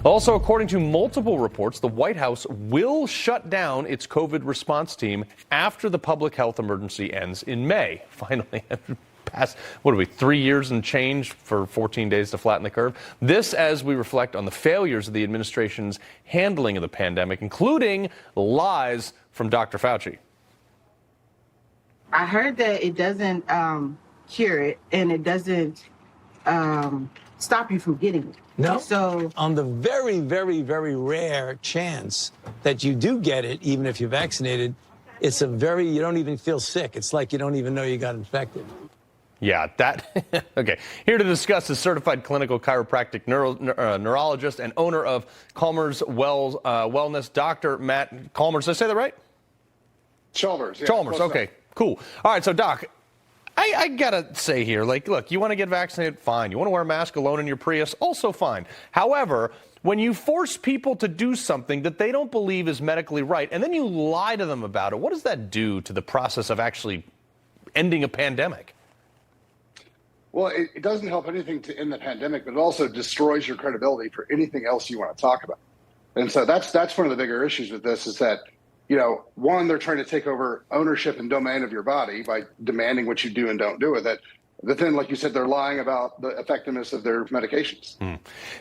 Also, according to multiple reports, the White House will shut down its COVID response team after the public health emergency ends in May. Finally, past, 3 years and change for 14 days to flatten the curve? This as we reflect on the failures of the administration's handling of the pandemic, including lies from Dr. Fauci. I heard that it doesn't cure it, and it doesn't stop you from getting it. No. So on the very, very, very rare chance that you do get it, even if you're vaccinated, it's you don't even feel sick. It's like you don't even know you got infected. Yeah, that. Okay. Here to discuss is certified clinical chiropractic neurologist and owner of Chalmers Wellness, Dr. Matt Chalmers. Did I say that right? Chalmers. Yeah, Chalmers. Okay, cool. All right, so Doc, I gotta say here, look, you want to get vaccinated? Fine. You want to wear a mask alone in your Prius? Also fine. However, when you force people to do something that they don't believe is medically right, and then you lie to them about it, what does that do to the process of actually ending a pandemic? Well, it doesn't help anything to end the pandemic, but it also destroys your credibility for anything else you want to talk about. And so that's one of the bigger issues with this is that, one, they're trying to take over ownership and domain of your body by demanding what you do and don't do with it. But then, like you said, they're lying about the effectiveness of their medications.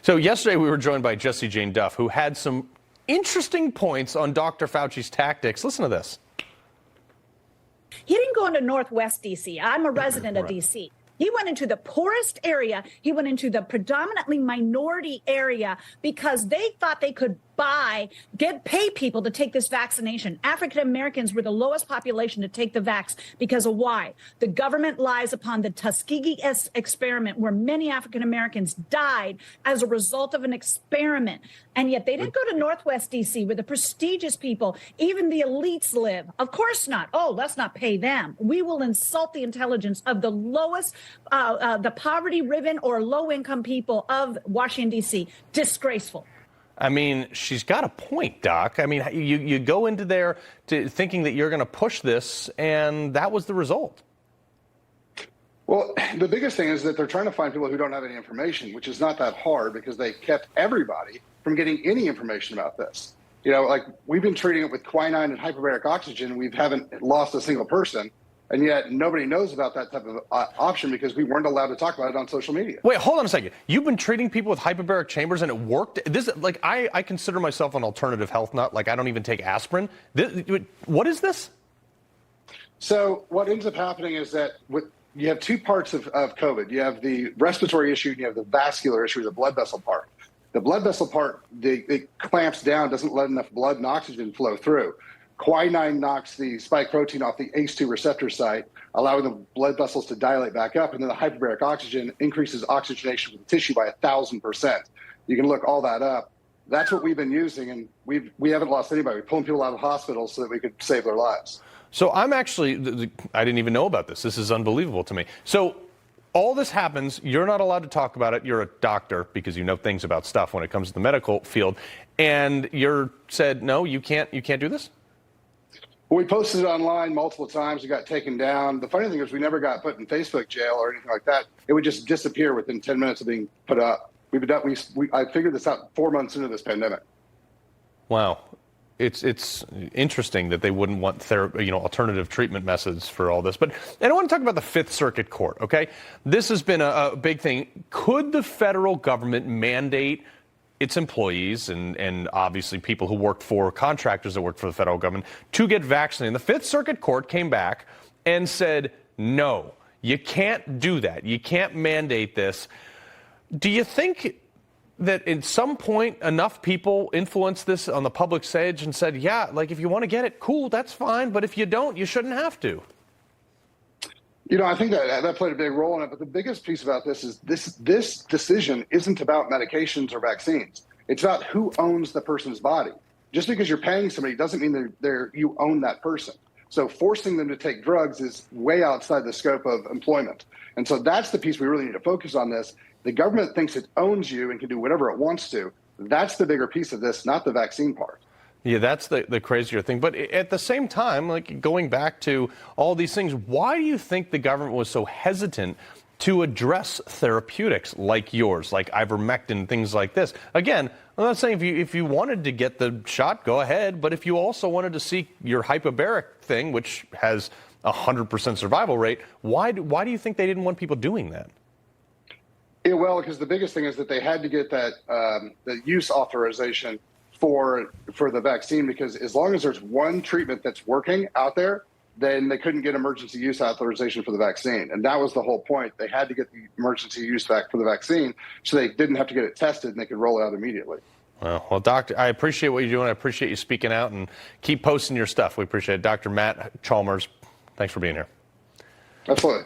So yesterday we were joined by Jessie Jane Duff, who had some interesting points on Dr. Fauci's tactics. Listen to this. He didn't go into Northwest D.C. I'm a resident of D.C. He went into the poorest area. He went into the predominantly minority area because they thought they could pay people to take this vaccination. African Americans were the lowest population to take the vax because of why? The government lies upon the Tuskegee experiment where many African Americans died as a result of an experiment. And yet they didn't go to Northwest D.C. where the prestigious people, even the elites live. Of course not. Oh, let's not pay them. We will insult the intelligence of the lowest, the poverty-riven or low-income people of Washington, D.C. Disgraceful. I mean, she's got a point, Doc. I mean, you go into there thinking that you're going to push this, and that was the result. Well, the biggest thing is that they're trying to find people who don't have any information, which is not that hard because they kept everybody from getting any information about this. Like we've been treating it with quinine and hyperbaric oxygen. We haven't lost a single person. And yet nobody knows about that type of option because we weren't allowed to talk about it on social media. Wait, hold on a second. You've been treating people with hyperbaric chambers and it worked? I consider myself an alternative health nut. I don't even take aspirin. What is this? So what ends up happening is that you have two parts of COVID. You have the respiratory issue and you have the vascular issue, the blood vessel part. The blood vessel part, it clamps down, doesn't let enough blood and oxygen flow through. Quinine knocks the spike protein off the ACE2 receptor site, allowing the blood vessels to dilate back up. And then the hyperbaric oxygen increases oxygenation of the tissue by 1,000%. You can look all that up. That's what we've been using, and we haven't lost anybody. We're pulling people out of hospitals so that we could save their lives. So I'm actually, I didn't even know about this. This is unbelievable to me. So all this happens, you're not allowed to talk about it. You're a doctor because you know things about stuff when it comes to the medical field. And you're said, no, you can't do this? We posted it online multiple times. It got taken down. The funny thing is we never got put in Facebook jail or anything like that. It would just disappear within 10 minutes of being put up. I figured this out 4 months into this pandemic. Wow. It's interesting that they wouldn't want alternative treatment methods for all this. But I don't want to talk about the Fifth Circuit Court, okay? This has been a big thing. Could the federal government mandate its employees and obviously people who work for contractors that work for the federal government to get vaccinated? The Fifth Circuit Court came back and said, no, you can't do that. You can't mandate this. Do you think that at some point enough people influenced this on the public stage and said, yeah, if you want to get it, cool, that's fine. But if you don't, you shouldn't have to? I think that played a big role in it. But the biggest piece about this is this decision isn't about medications or vaccines. It's about who owns the person's body. Just because you're paying somebody doesn't mean you own that person. So forcing them to take drugs is way outside the scope of employment. And so that's the piece we really need to focus on this. The government thinks it owns you and can do whatever it wants to. That's the bigger piece of this, not the vaccine part. Yeah, that's the crazier thing. But at the same time, going back to all these things, why do you think the government was so hesitant to address therapeutics like yours, like ivermectin, things like this. Again, I'm not saying if you wanted to get the shot, go ahead. But if you also wanted to seek your hyperbaric thing, which has 100% survival rate, why do you think they didn't want people doing that? Yeah, well, because the biggest thing is that they had to get that the use authorization for the vaccine, because as long as there's one treatment that's working out there, then they couldn't get emergency use authorization for the vaccine. And that was the whole point. They had to get the emergency use back for the vaccine so they didn't have to get it tested and they could roll it out immediately. Well, Doctor, I appreciate what you're doing. I appreciate you speaking out and keep posting your stuff. We appreciate it. Dr. Matt Chalmers, thanks for being here. Absolutely.